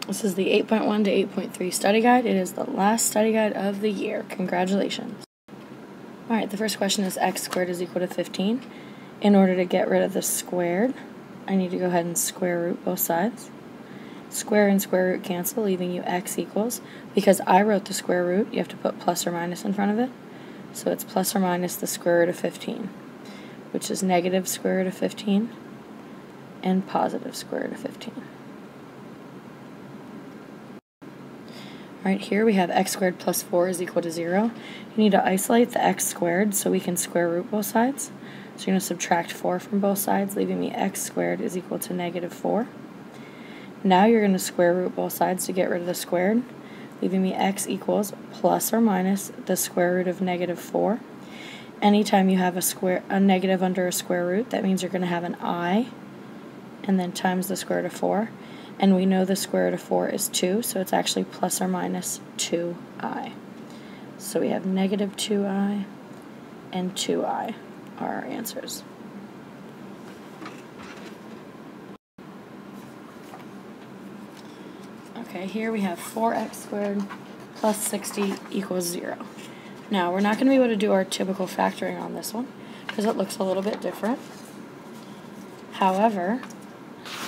This is the 8.1 to 8.3 study guide. It is the last study guide of the year. Congratulations. Alright, the first question is x squared is equal to 15. In order to get rid of the squared, I need to go ahead and square root both sides. Square and square root cancel, leaving you x equals. Because I wrote the square root, you have to put plus or minus in front of it. So it's plus or minus the square root of 15, which is negative square root of 15 and positive square root of 15. Alright, here we have x squared plus 4 is equal to 0. You need to isolate the x squared so we can square root both sides. So you're going to subtract 4 from both sides, leaving me x squared is equal to negative 4. Now you're going to square root both sides to get rid of the squared, leaving me x equals plus or minus the square root of negative 4. Anytime you have a negative under a square root, that means you're going to have an I, and then times the square root of 4. And we know the square root of 4 is 2, so it's actually plus or minus 2i. So we have negative 2i and 2i are our answers. Okay, here we have 4x squared plus 60 equals 0. Now, we're not going to be able to do our typical factoring on this one because it looks a little bit different. However,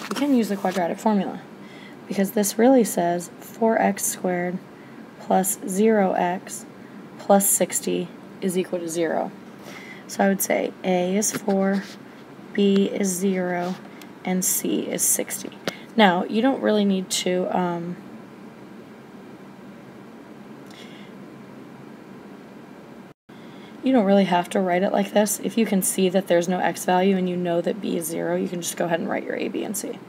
we can use the quadratic formula because this really says 4x squared plus 0x plus 60 is equal to 0. So I would say A is 4, B is 0, and C is 60. Now, you don't really need to you don't really have to write it like this. If you can see that there's no x value and you know that b is 0, you can just go ahead and write your a, b, and c.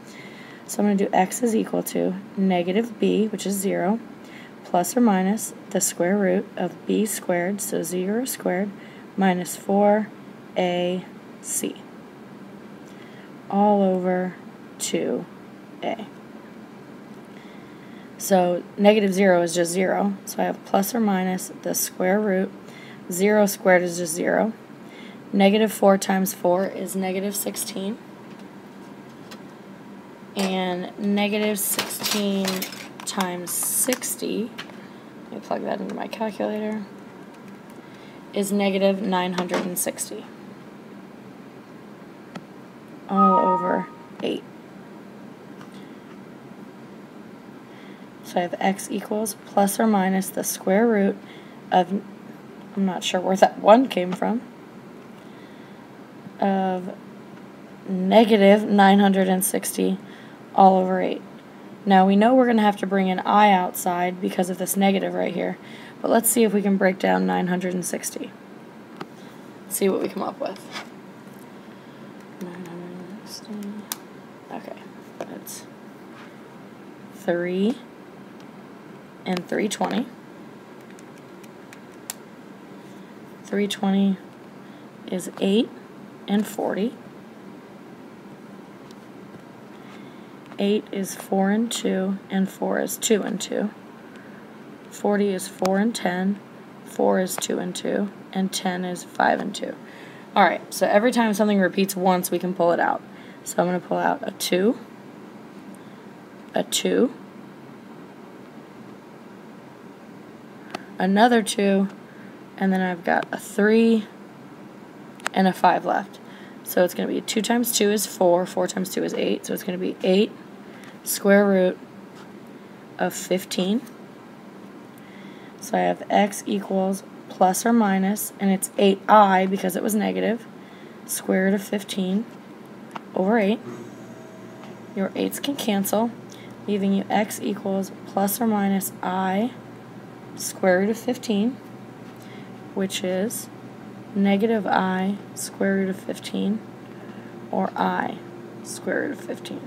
So I'm going to do x is equal to negative b, which is 0, plus or minus the square root of b squared, so 0 squared, minus 4ac, all over 2a. So negative 0 is just 0, so I have plus or minus the square root. 0 squared is just 0. Negative 4 times 4 is negative 16. And negative 16 times 60, let me plug that into my calculator, is negative 960. All over 8. So I have x equals plus or minus the square root of, I'm not sure where that 1 came from, of negative 960 all over 8. Now we know we're going to have to bring an I outside because of this negative right here, but let's see if we can break down 960. See what we come up with. 960. Okay, that's 3 and 320. 320 is 8 and 40. 8 is 4 and 2, and 4 is 2 and 2. 40 is 4 and 10, 4 is 2 and 2, and 10 is 5 and 2. Alright, so every time something repeats once, we can pull it out. So I'm going to pull out a 2, another 2, and then I've got a 3 and a 5 left. So it's going to be 2 times 2 is 4, 4 times 2 is 8, so it's going to be 8 square root of 15. So I have x equals plus or minus, and it's 8i because it was negative, square root of 15 over 8. Your 8's can cancel, leaving you x equals plus or minus I square root of 15, which is negative I square root of 15, or I square root of 15.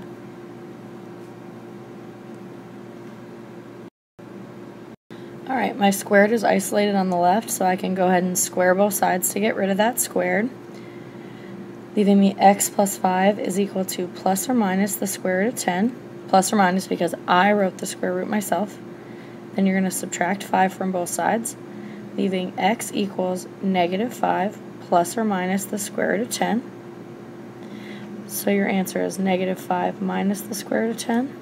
Alright, my squared is isolated on the left, so I can go ahead and square both sides to get rid of that squared, leaving me x plus 5 is equal to plus or minus the square root of 10, plus or minus because I wrote the square root myself. Then you're going to subtract 5 from both sides, leaving x equals negative 5 plus or minus the square root of 10. So your answer is negative 5 minus the square root of 10.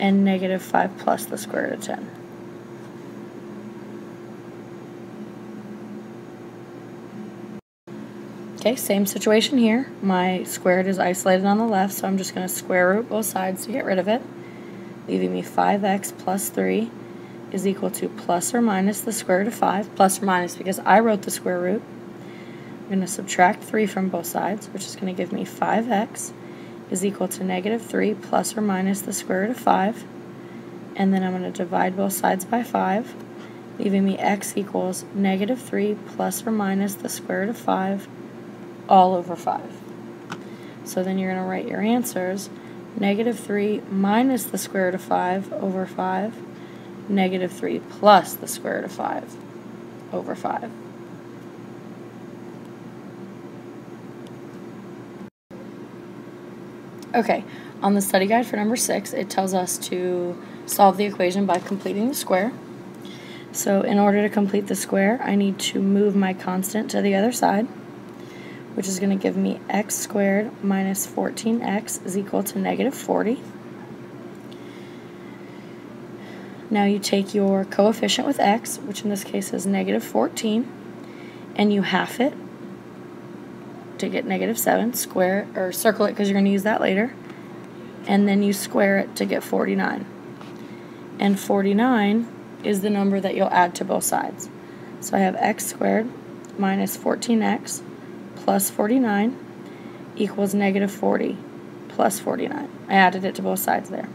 and negative 5 plus the square root of 10. Okay, same situation here. My squared is isolated on the left, so I'm just going to square root both sides to get rid of it, leaving me 5x plus 3 is equal to plus or minus the square root of 5, plus or minus because I wrote the square root. I'm going to subtract 3 from both sides, which is going to give me 5x is equal to negative 3 plus or minus the square root of 5, and then I'm going to divide both sides by 5, leaving me x equals negative 3 plus or minus the square root of 5 all over 5. So then you're going to write your answers, negative 3 minus the square root of 5 over 5, negative 3 plus the square root of 5 over 5. Okay, on the study guide for number 6, it tells us to solve the equation by completing the square. So in order to complete the square, I need to move my constant to the other side, which is going to give me x squared minus 14x is equal to negative 40. Now you take your coefficient with x, which in this case is negative 14, and you half it to get negative 7, square or circle it because you're going to use that later, and then you square it to get 49. And 49 is the number that you'll add to both sides. So I have x squared minus 14x plus 49 equals negative 40 plus 49. I added it to both sides there.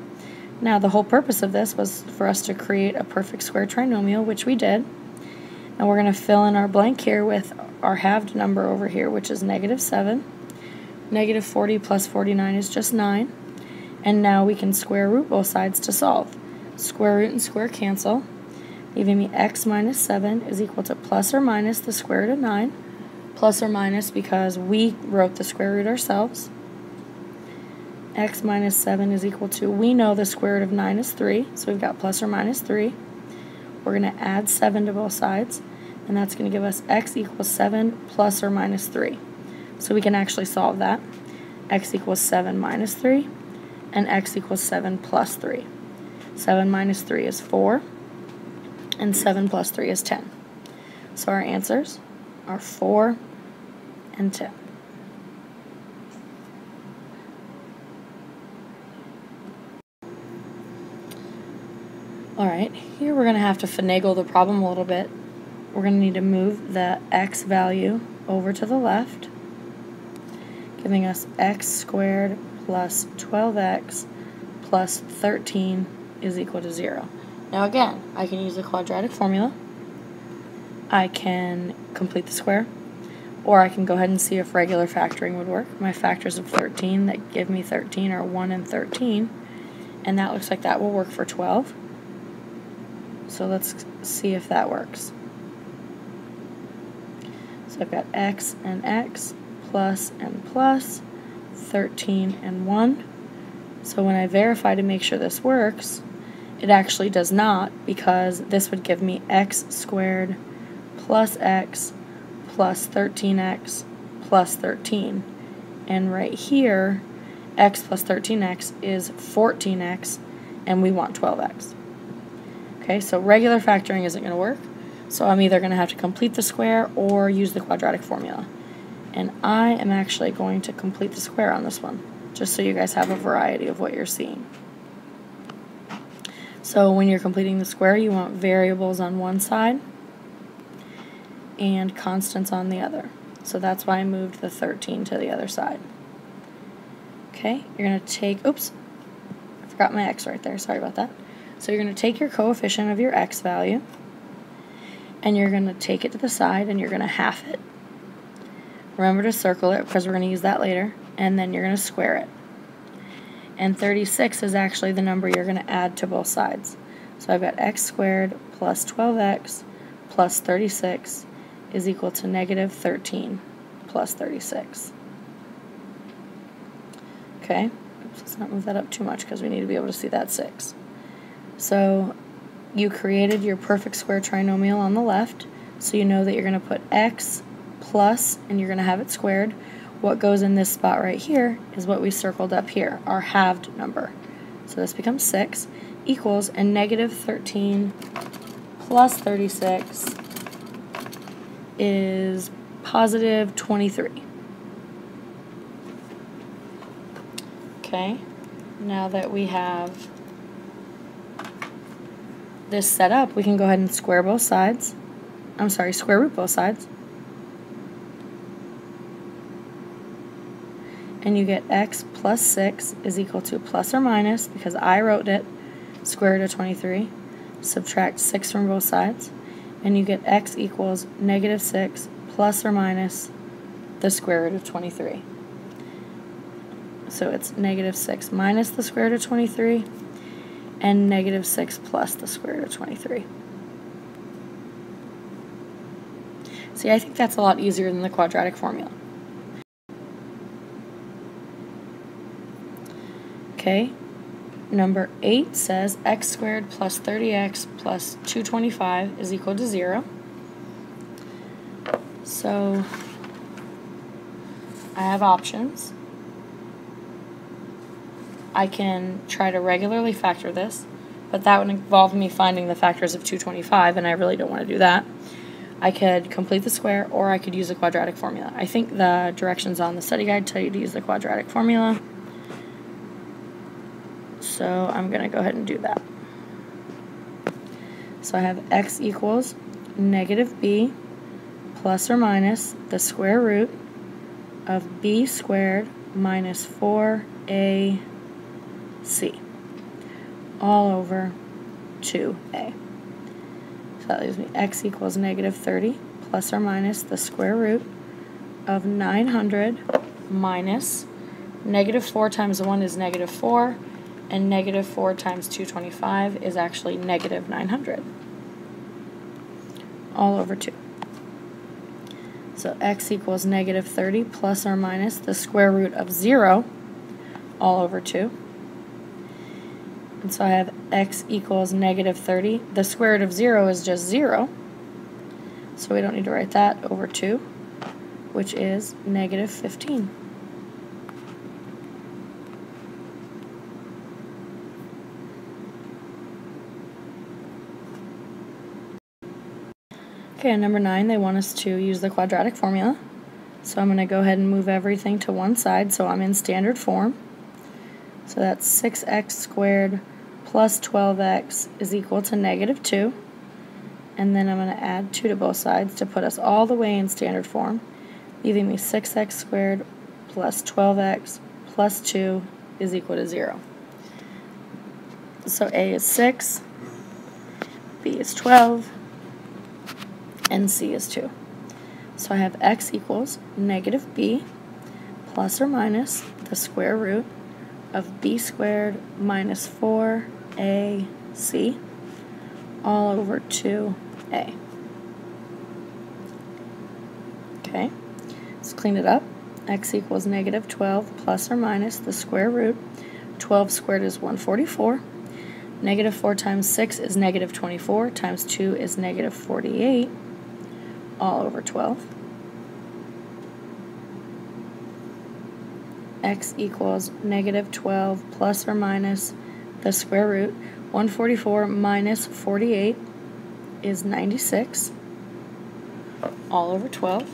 Now the whole purpose of this was for us to create a perfect square trinomial, which we did. And we're going to fill in our blank here with our halved number over here, which is negative 7. Negative 40 plus 49 is just 9. And now we can square root both sides to solve. Square root and square cancel, leaving me x minus 7 is equal to plus or minus the square root of 9. Plus or minus because we wrote the square root ourselves. X minus 7 is equal to, we know the square root of 9 is 3, so we've got plus or minus 3. We're going to add 7 to both sides, and that's going to give us x equals 7 plus or minus 3. So we can actually solve that. X equals 7 minus 3, and x equals 7 plus 3. 7 minus 3 is 4, and 7 plus 3 is 10. So our answers are 4 and 10. Alright, here we're going to have to finagle the problem a little bit. We're going to need to move the x value over to the left, giving us x squared plus 12x plus 13 is equal to 0. Now again, I can use the quadratic formula. I can complete the square, or I can go ahead and see if regular factoring would work. My factors of 13 that give me 13 are 1 and 13, and that looks like that will work for 12. So let's see if that works. So I've got x and x, plus and plus, 13 and 1. So when I verify to make sure this works, it actually does not, because this would give me x squared plus x plus 13x plus 13. And right here, x plus 13x is 14x, and we want 12x. Okay, so regular factoring isn't going to work, so I'm either going to have to complete the square or use the quadratic formula. And I am actually going to complete the square on this one, just so you guys have a variety of what you're seeing. So when you're completing the square, you want variables on one side and constants on the other. So that's why I moved the 13 to the other side. Okay, you're going to take, oops, I forgot my x right there, sorry about that. So you're going to take your coefficient of your x value, and you're going to take it to the side, and you're going to half it. Remember to circle it, because we're going to use that later, and then you're going to square it. And 36 is actually the number you're going to add to both sides. So I've got x squared plus 12x plus 36 is equal to negative 13 plus 36. Okay, oops, let's not move that up too much because we need to be able to see that 6. So you created your perfect square trinomial on the left, so you know that you're going to put x plus, and you're going to have it squared. What goes in this spot right here is what we circled up here, our halved number. so this becomes 6, equals, and negative 13 plus 36 is positive 23. Okay, now that we have this set up, we can go ahead and square both sides. Square root both sides. And you get x plus 6 is equal to plus or minus, because I wrote it, square root of 23. Subtract 6 from both sides, and you get x equals negative 6 plus or minus the square root of 23. So it's negative 6 minus the square root of 23, and negative 6 plus the square root of 23. See, I think that's a lot easier than the quadratic formula. Okay, number 8 says x squared plus 30x plus 225 is equal to 0. So I have options. I can try to regularly factor this, but that would involve me finding the factors of 225, and I really don't want to do that. I could complete the square, or I could use the quadratic formula. I think the directions on the study guide tell you to use the quadratic formula, so I'm going to go ahead and do that. So I have x equals negative b plus or minus the square root of b squared minus 4ac all over 2a. So that leaves me x equals negative 30 plus or minus the square root of 900 minus negative 4 times 1 is negative 4, and negative 4 times 225 is actually negative 900 all over 2. So x equals negative 30 plus or minus the square root of 0 all over 2. And so I have x equals negative 30. The square root of 0 is just 0, so we don't need to write that, over 2, which is negative 15. Okay, on number 9, they want us to use the quadratic formula. So I'm going to go ahead and move everything to one side so I'm in standard form. So that's 6x squared plus 12x is equal to negative 2. And then I'm going to add 2 to both sides to put us all the way in standard form, leaving me 6x squared plus 12x plus 2 is equal to 0. So a is 6, b is 12, and c is 2. So I have x equals negative b plus or minus the square root of b squared minus 4ac all over 2a. Okay, let's clean it up. X equals negative 12 plus or minus the square root. 12 squared is 144. Negative 4 times 6 is negative 24, times 2 is negative 48, all over 12. X equals negative 12 plus or minus the square root. 144 minus 48 is 96, all over 12.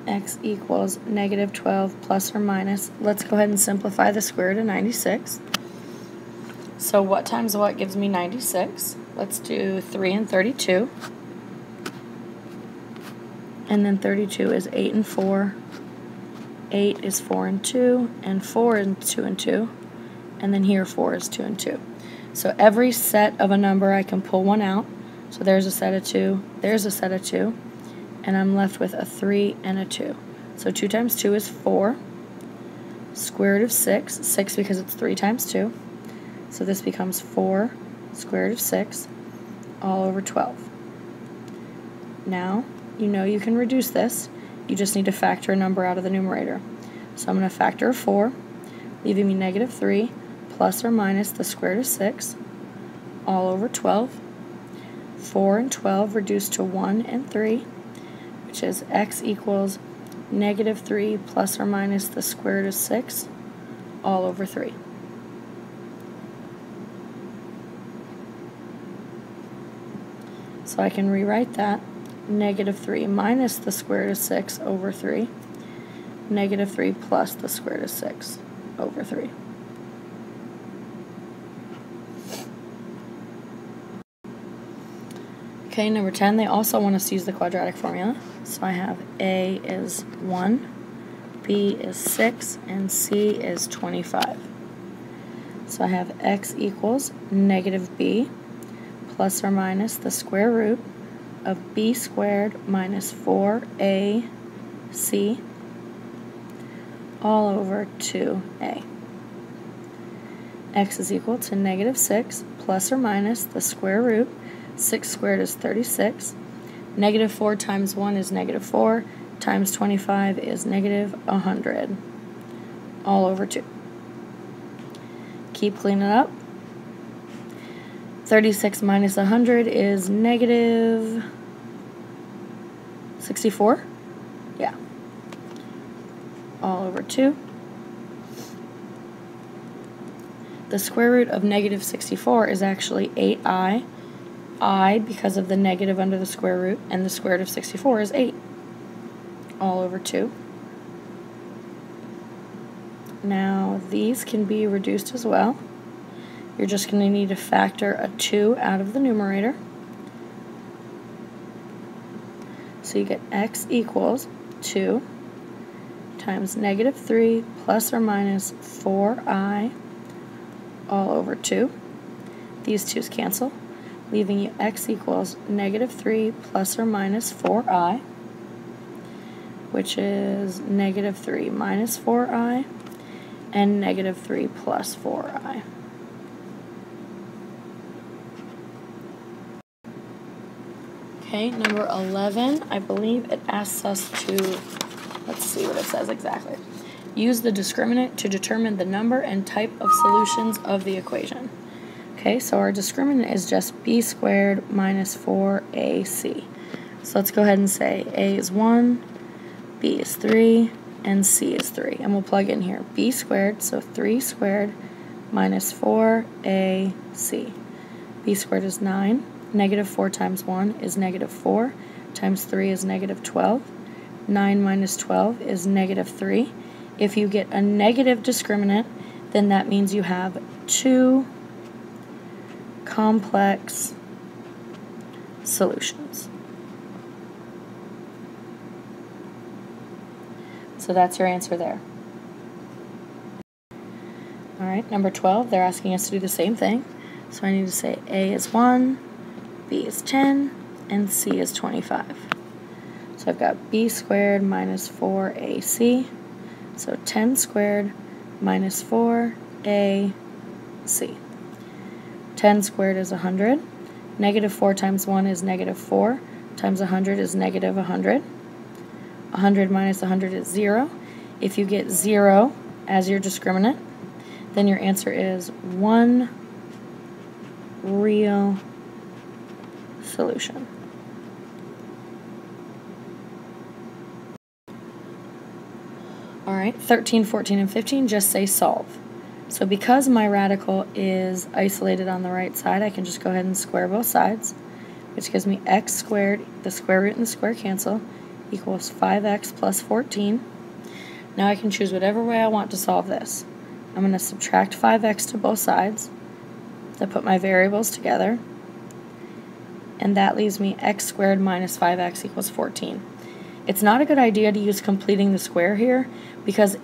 X equals negative 12 plus or minus, let's go ahead and simplify the square root of 96. So what times what gives me 96? Let's do 3 and 32. And then 32 is 8 and 4. 8 is 4 and 2, and 4 is 2 and 2. And then here 4 is 2 and 2. So every set of a number I can pull one out. So there's a set of 2, there's a set of 2, and I'm left with a 3 and a 2. So 2 times 2 is 4. Square root of 6, 6 because it's 3 times 2. So this becomes 4 square root of 6 all over 12. Now, you know you can reduce this. You just need to factor a number out of the numerator. So I'm going to factor a 4, leaving me negative 3 plus or minus the square root of 6 all over 12. 4 and 12 reduced to 1 and 3, which is x equals negative 3 plus or minus the square root of 6 all over 3. So I can rewrite that, negative 3 minus the square root of 6 over 3, negative 3 plus the square root of 6 over 3. Okay, number 10, they also want us to use the quadratic formula. So I have A is 1, B is 6, and C is 25. So I have x equals negative b plus or minus the square root of b squared minus 4ac all over 2a. X is equal to negative 6 plus or minus the square root. 6 squared is 36. Negative 4 times 1 is negative 4 times 25 is negative 100 all over 2. Keep cleaning up. 36 minus 100 is negative 64. Yeah. All over 2. The square root of negative 64 is actually 8i. I, because of the negative under the square root, and the square root of 64 is 8. All over 2. Now, these can be reduced as well. You're just going to need to factor a 2 out of the numerator. So you get x equals 2 times negative 3 plus or minus 4i all over 2. These 2's cancel, leaving you x equals negative 3 plus or minus 4i, which is negative 3 minus 4i, and negative 3 plus 4i. Okay, number 11, I believe it asks us to, let's see what it says exactly. Use the discriminant to determine the number and type of solutions of the equation. Okay, so our discriminant is just b squared minus 4ac. So let's go ahead and say a is 1, b is 3, and c is 3. And we'll plug in here b squared, so 3 squared minus 4ac. b squared is 9. Negative 4 times 1 is negative 4, times 3 is negative 12. 9 minus 12 is negative 3. If you get a negative discriminant, then that means you have 2 complex solutions. So that's your answer there. Alright, number 12, they're asking us to do the same thing. So I need to say A is 1, B is 10, and C is 25. So I've got B squared minus 4AC, so 10 squared minus 4AC. 10 squared is 100. Negative 4 times 1 is negative 4, times 100 is negative 100. 100 minus 100 is 0. If you get 0 as your discriminant, then your answer is 1 real solution. Alright, 13, 14, and 15 just say solve. So because my radical is isolated on the right side, I can just go ahead and square both sides, which gives me x squared, the square root and the square cancel, equals 5x plus 14. Now I can choose whatever way I want to solve this. I'm going to subtract 5x to both sides to put my variables together, and that leaves me x squared minus 5x equals 14. It's not a good idea to use completing the square here, because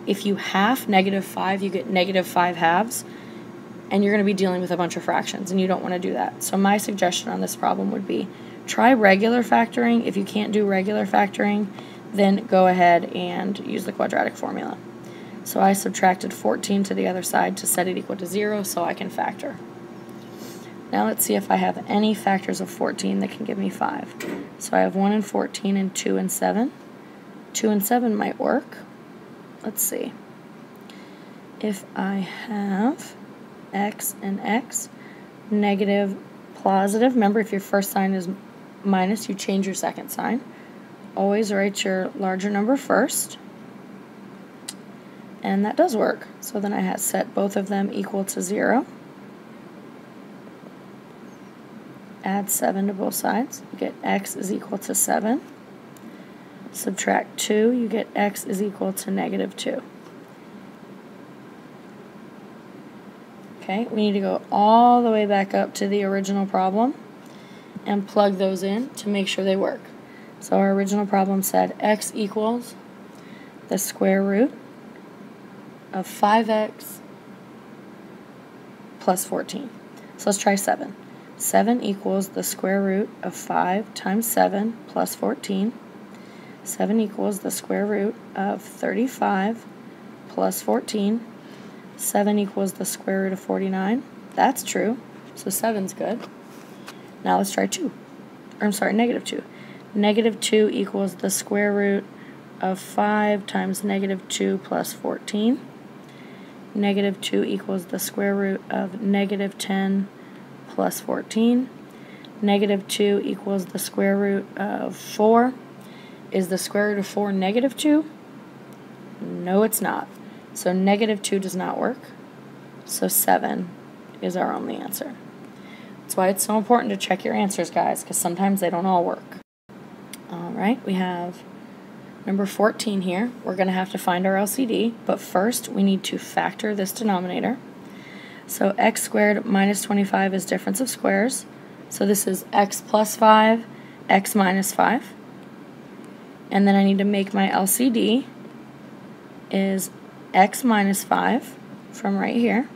if you half negative 5, you get negative 5 halves, and you're going to be dealing with a bunch of fractions, and you don't want to do that. So my suggestion on this problem would be try regular factoring. If you can't do regular factoring, then go ahead and use the quadratic formula. So I subtracted 14 to the other side to set it equal to 0 so I can factor. Now let's see if I have any factors of 14 that can give me 5. So I have 1 and 14 and 2 and 7. 2 and 7 might work. Let's see. If I have x and x, negative, positive. Remember, if your first sign is minus, you change your second sign. always write your larger number first. And that does work. So then I have set both of them equal to 0. Add 7 to both sides. You get x is equal to 7. Subtract 2, you get x is equal to negative 2. Okay, we need to go all the way back up to the original problem and plug those in to make sure they work. So our original problem said x equals the square root of 5x plus 14. So let's try 7. 7 equals the square root of 5 times 7 plus 14. 7 equals the square root of 35 plus 14. 7 equals the square root of 49. That's true. So 7's good. Now let's try 2. Or I'm sorry, negative 2. Negative 2 equals the square root of 5 times negative 2 plus 14. Negative 2 equals the square root of negative 10 plus 14. Negative 2 equals the square root of 4. Is the square root of 4 negative 2? No, it's not. So negative 2 does not work. So 7 is our only answer. That's why it's so important to check your answers, guys, because sometimes they don't all work. Alright, we have number 14 here. We're going to have to find our LCD, but first we need to factor this denominator. So x squared minus 25 is difference of squares. So this is x plus 5, x minus 5. And then I need to make my LCD is x minus 5 from right here,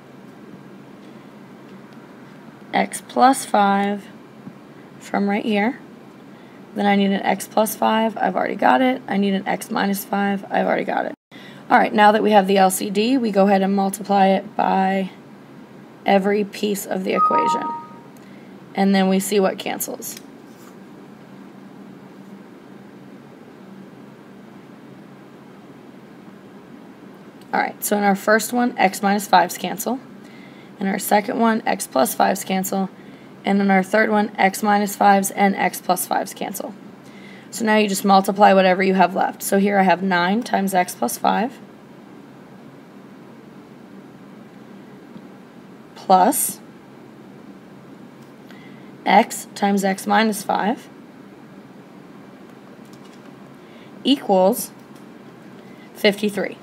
x plus 5 from right here. Then I need an x plus 5, I've already got it. I need an x minus 5, I've already got it. Alright, now that we have the LCD, we go ahead and multiply it by every piece of the equation. And then we see what cancels. Alright, so in our first one, x minus 5's cancel. In our second one, x plus 5's cancel. And in our third one, x minus 5's and x plus 5's cancel. So now you just multiply whatever you have left. So here I have 9 times x plus 5 plus x times x minus 5 equals 53.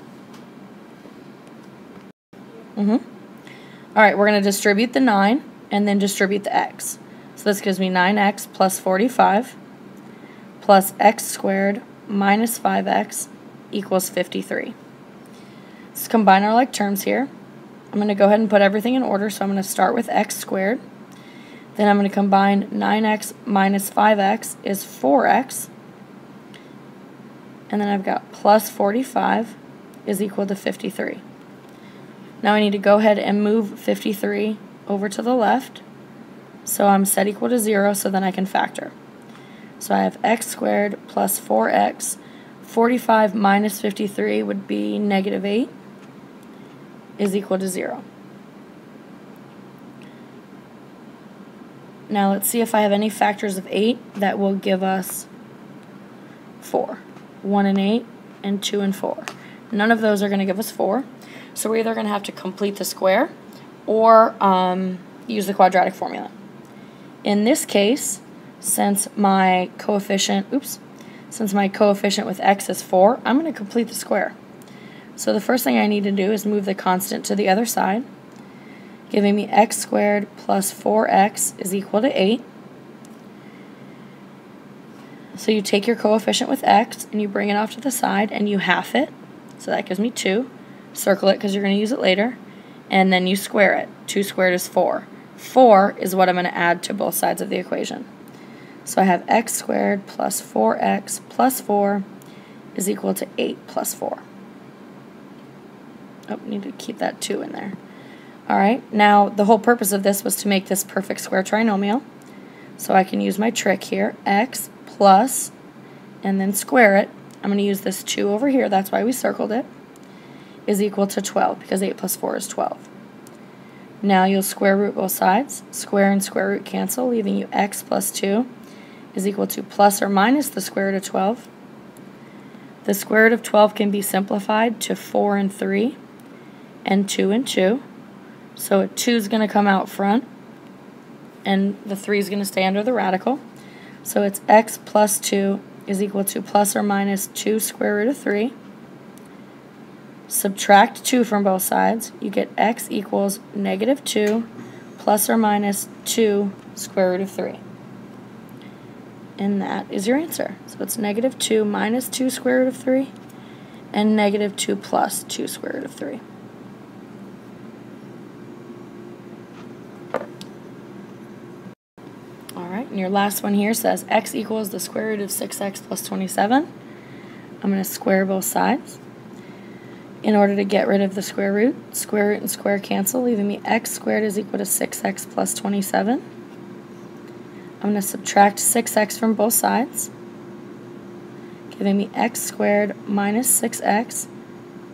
Alright, we're going to distribute the 9 and then distribute the x. So this gives me 9x plus 45 plus x squared minus 5x equals 53. Let's combine our like terms here. I'm going to go ahead and put everything in order, so I'm going to start with x squared. Then I'm going to combine 9x minus 5x is 4x. And then I've got plus 45 is equal to 53. Now I need to go ahead and move 53 over to the left. So I'm set equal to 0, so then I can factor. So I have x squared plus 4x. 45 minus 53 would be negative 8 is equal to 0. Now let's see if I have any factors of 8 that will give us 4. 1 and 8 and 2 and 4. None of those are going to give us 4. So we're either going to have to complete the square or use the quadratic formula. In this case, since my coefficient with x is 4, I'm going to complete the square. So the first thing I need to do is move the constant to the other side, giving me x squared plus 4x is equal to 8. So you take your coefficient with x and you bring it off to the side and you half it. So that gives me 2. Circle it because you're going to use it later. And then you square it. 2 squared is 4. 4 is what I'm going to add to both sides of the equation. So I have x squared plus 4x plus 4 is equal to 8 plus 4. Oh, need to keep that 2 in there. Alright, now the whole purpose of this was to make this perfect square trinomial. So I can use my trick here, x plus, and then square it. I'm going to use this 2 over here, that's why we circled it, is equal to 12, because 8 plus 4 is 12. Now you'll square root both sides. Square and square root cancel, leaving you x plus 2 is equal to plus or minus the square root of 12. The square root of 12 can be simplified to 4 and 3 and 2 and 2. So a 2 is going to come out front, and the 3 is going to stay under the radical. So it's x plus 2 is equal to plus or minus 2 square root of 3. Subtract 2 from both sides. You get x equals negative 2 plus or minus 2 square root of 3. And that is your answer. So it's negative 2 minus 2 square root of 3 and negative 2 plus 2 square root of 3. Alright, and your last one here says x equals the square root of 6x plus 27. I'm going to square both sides. In order to get rid of the square root and square cancel, leaving me x squared is equal to 6x plus 27. I'm going to subtract 6x from both sides, giving me x squared minus 6x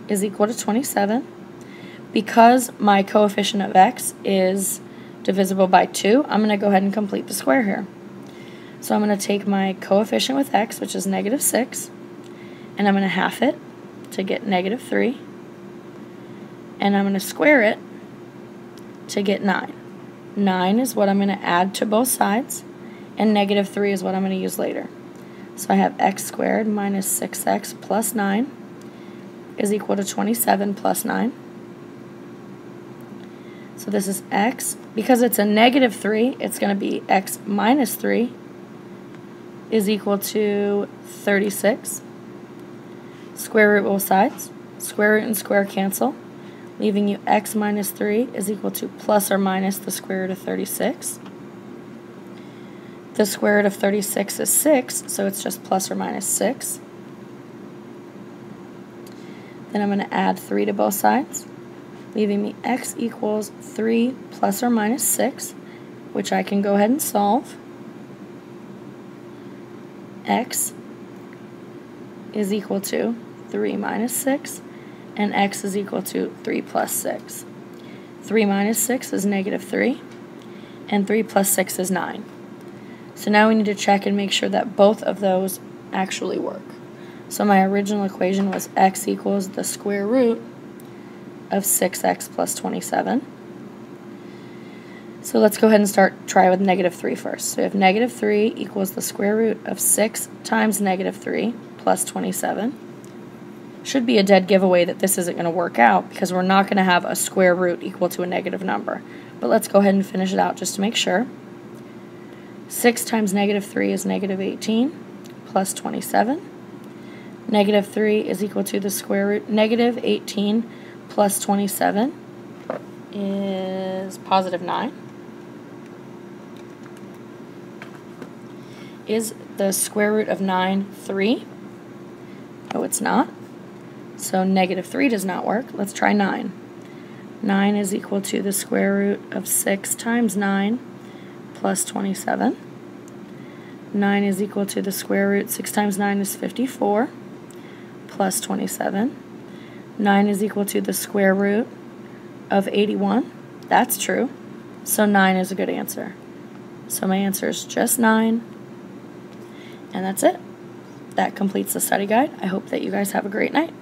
is equal to 27. Because my coefficient of x is divisible by 2, I'm going to go ahead and complete the square here. So I'm going to take my coefficient with x, which is negative 6, and I'm going to half it to get negative 3, and I'm going to square it to get 9. 9 is what I'm going to add to both sides, and negative 3 is what I'm going to use later. So I have x squared minus 6x plus 9 is equal to 27 plus 9. So this is x. Because it's a negative 3, it's going to be x minus 3 is equal to 36. Square root both sides. Square root and square cancel, leaving you x minus 3 is equal to plus or minus the square root of 36. The square root of 36 is 6, so it's just plus or minus 6. Then I'm going to add 3 to both sides, leaving me x equals 3 plus or minus 6, which I can go ahead and solve. X is equal to 3 minus 6, and x is equal to 3 plus 6. 3 minus 6 is negative 3, and 3 plus 6 is 9. So now we need to check and make sure that both of those actually work. So my original equation was x equals the square root of 6x plus 27. So let's go ahead and try with negative 3 first. So we have negative 3 equals the square root of 6 times negative 3 plus 27. Should be a dead giveaway that this isn't going to work out because we're not going to have a square root equal to a negative number. But let's go ahead and finish it out just to make sure. 6 times negative 3 is negative 18 plus 27. Negative 3 is equal to the square root. Negative 18 plus 27 is positive 9. Is the square root of 9 3? No, it's not. So negative 3 does not work. Let's try 9. 9 is equal to the square root of 6 times 9 plus 27. 9 is equal to the square root. 6 times 9 is 54 plus 27. 9 is equal to the square root of 81. That's true. So 9 is a good answer. So my answer is just 9. And that's it. That completes the study guide. I hope that you guys have a great night.